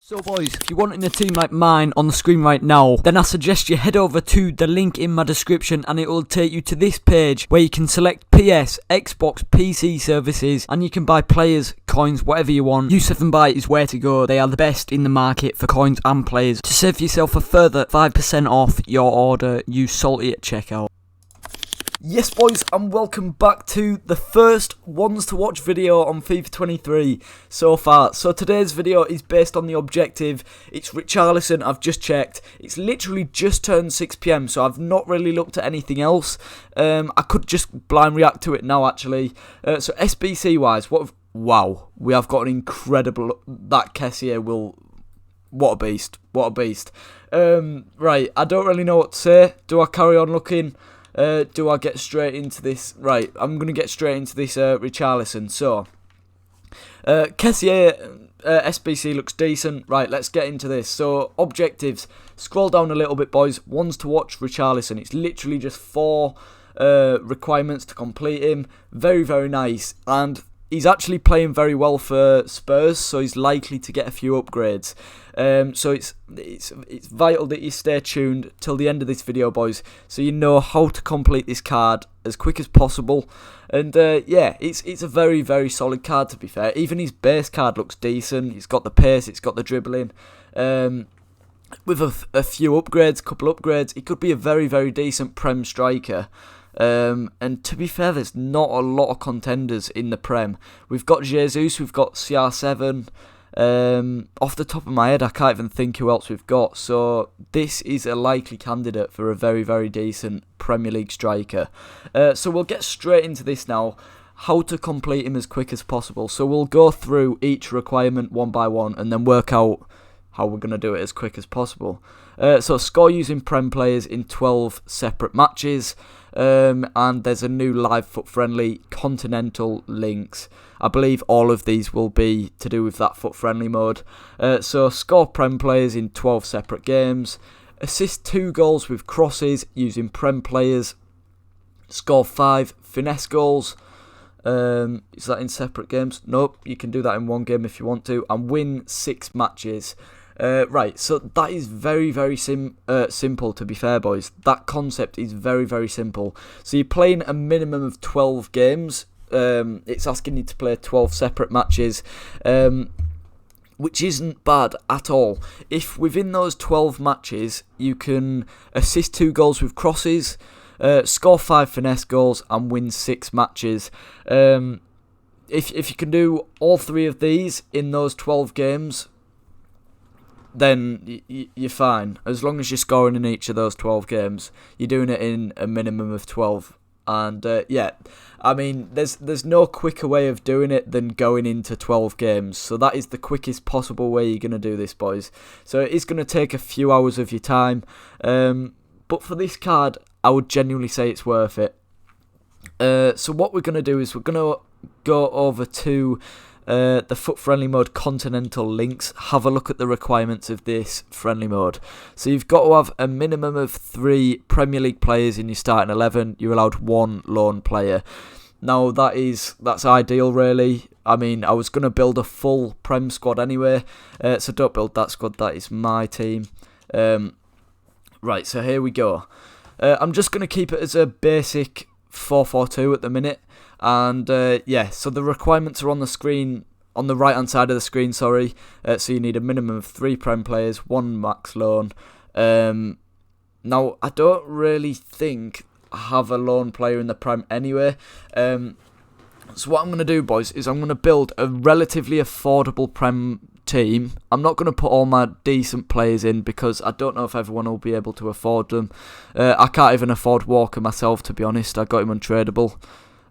So boys, if you're wanting a team like mine on the screen right now, then I suggest you head over to the link in my description and it will take you to this page where you can select PS, Xbox, PC services and you can buy players, coins, whatever you want. U7Buy is where to go. They are the best in the market for coins and players. To save yourself a further 5% off your order, use Saulty at checkout. Yes boys, and welcome back to the first ones to watch video on FIFA 23 so far. So today's video is based on the objective. It's Richarlison, I've just checked. It's literally just turned 6 PM, so I've not really looked at anything else. I could just blind react to it now actually. So SBC wise, wow, we have got an incredible, that Kessier will, what a beast, what a beast. Right, I don't really know what to say. Do I carry on looking? Do I get straight into this? Right, I'm going to get straight into this Richarlison. So, Kessier SBC looks decent. Right, let's get into this. So, objectives. Scroll down a little bit, boys. Ones to watch Richarlison. It's literally just 4 requirements to complete him. Very, very nice. And he's actually playing very well for Spurs, so he's likely to get a few upgrades. So it's vital that you stay tuned till the end of this video, boys, so you know how to complete this card as quick as possible. And yeah, it's a very, very solid card, to be fair. Even his base card looks decent. It's got the pace, it's got the dribbling. With a few upgrades, couple upgrades, he could be a very, very decent Prem striker. And to be fair, there's not a lot of contenders in the Prem. We've got Jesus, we've got CR7. Off the top of my head, I can't even think who else we've got. So this is a likely candidate for a very, very decent Premier League striker. So we'll get straight into this now. How to complete him as quick as possible. So we'll go through each requirement one by one and then work out how we're going to do it as quick as possible. So score using Prem players in 12 separate matches. And there's a new live FUT friendly continental links. I believe all of these will be to do with that FUT friendly mode. So score Prem players in 12 separate games. Assist 2 goals with crosses using Prem players. Score 5 finesse goals. Is that in separate games? Nope, you can do that in one game if you want to. And win 6 matches. Right, so that is very, very simple, to be fair, boys. That concept is very, very simple. So you're playing a minimum of 12 games. It's asking you to play 12 separate matches, which isn't bad at all. If within those 12 matches you can assist 2 goals with crosses, score 5 finesse goals and win 6 matches. If you can do all 3 of these in those 12 games, then you're fine. As long as you're scoring in each of those 12 games, you're doing it in a minimum of 12. And yeah, I mean, there's no quicker way of doing it than going into 12 games. So that is the quickest possible way you're going to do this, boys. So it is going to take a few hours of your time. But for this card, I would genuinely say it's worth it. So what we're going to do is we're going to go over to the FUT friendly mode continental links. Have a look at the requirements of this friendly mode. So you've got to have a minimum of 3 Premier League players in your starting 11. You're allowed 1 loan player. Now that's ideal, really. I mean, I was going to build a full Prem squad anyway, so don't build that squad. That is my team. Right, so here we go. I'm just going to keep it as a basic 4-4-2 at the minute. And yeah, so the requirements are on the screen, on the right hand side of the screen, sorry. So you need a minimum of 3 Prem players, 1 max loan. Now, I don't really think I have a loan player in the Prem anyway. So what I'm going to do, boys, is I'm going to build a relatively affordable Prem team. I'm not going to put all my decent players in because I don't know if everyone will be able to afford them. I can't even afford Walker myself, to be honest. I got him untradeable.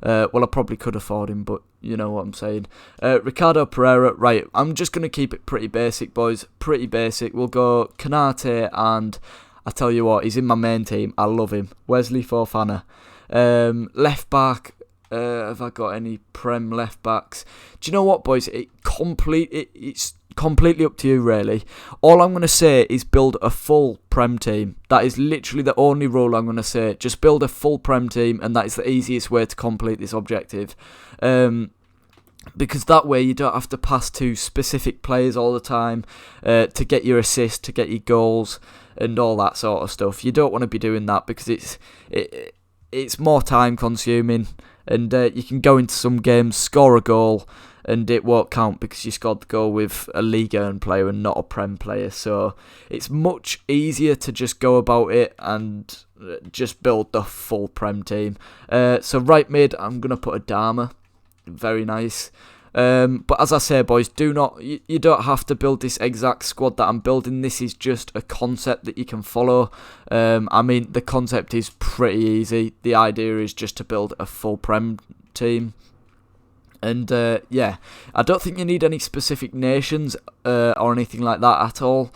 Well, I probably could afford him, but you know what I'm saying. Ricardo Pereira, right, I'm just going to keep it pretty basic, boys. Pretty basic. We'll go Canate, and I tell you what, he's in my main team. I love him. Wesley Fofana. Left back, have I got any Prem left backs? Do you know what, boys? It's completely up to you, really. All I'm going to say is build a full Prem team. That is literally the only rule I'm going to say. Just build a full Prem team, and that is the easiest way to complete this objective. because that way you don't have to pass to specific players all the time to get your assists, to get your goals, and all that sort of stuff. You don't want to be doing that because it's more time consuming, and you can go into some games, score a goal, and it won't count because you scored the goal with a League Earn player and not a Prem player. So it's much easier to just go about it and just build the full Prem team. So right mid, I'm going to put a Dharma. Very nice. But as I say, boys, you don't have to build this exact squad that I'm building. This is just a concept that you can follow. I mean, the concept is pretty easy. The idea is just to build a full Prem team. And yeah, I don't think you need any specific nations or anything like that at all.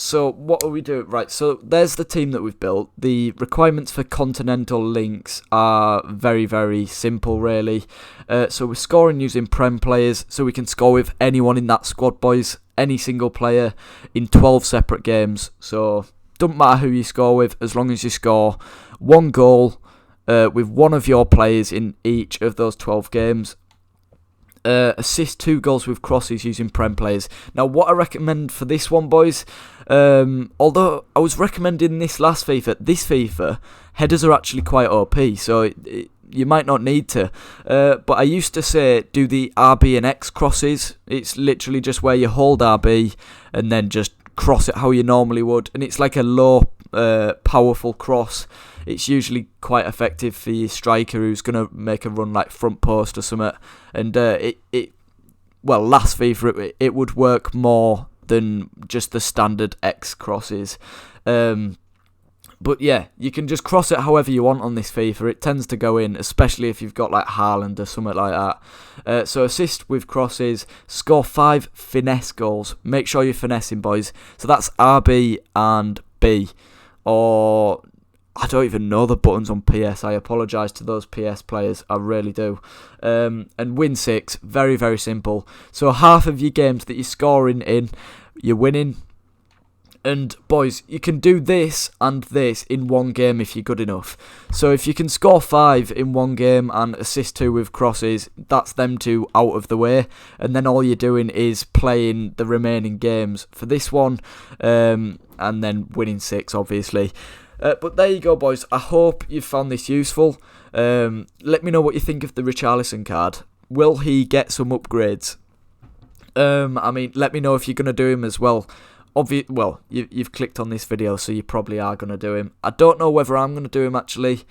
So what are we doing? Right, so there's the team that we've built. The requirements for continental links are very, very simple, really. So we're scoring using Prem players, so we can score with anyone in that squad, boys. Any single player in 12 separate games. So doesn't matter who you score with, as long as you score one goal with one of your players in each of those 12 games. Assist 2 goals with crosses using Prem players. Now, what I recommend for this one, boys, although I was recommending this last FIFA, this FIFA, headers are actually quite OP, so you might not need to. But I used to say do the RB and X crosses. It's literally just where you hold RB and then just cross it how you normally would, and it's like a low, powerful cross. It's usually quite effective for your striker who's going to make a run like front post or something. And well, last FIFA it would work more than just the standard X crosses. But yeah, you can just cross it however you want on this FIFA. It tends to go in, especially if you've got like Haaland or something like that. So assist with crosses, score 5 finesse goals. Make sure you're finessing, boys. So that's RB and B, or I don't even know the buttons on PS. I apologise to those PS players. I really do. And win 6. Very, very simple. So half of your games that you're scoring in, you're winning. And boys, you can do this and this in one game if you're good enough. So if you can score 5 in one game and assist 2 with crosses, that's them 2 out of the way. And then all you're doing is playing the remaining games for this one. And then winning 6, obviously. But there you go, boys. I hope you found this useful. Let me know what you think of the Richarlison card. Will he get some upgrades? I mean, let me know if you're going to do him as well. Well, you've clicked on this video, so you probably are going to do him. I don't know whether I'm going to do him, actually.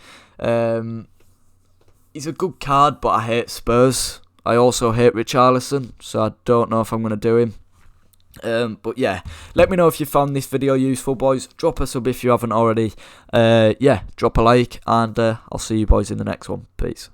He's a good card, but I hate Spurs. I also hate Richarlison, so I don't know if I'm going to do him. But yeah, let me know if you found this video useful, boys. Drop a sub if you haven't already. Yeah, drop a like, and I'll see you boys in the next one. Peace.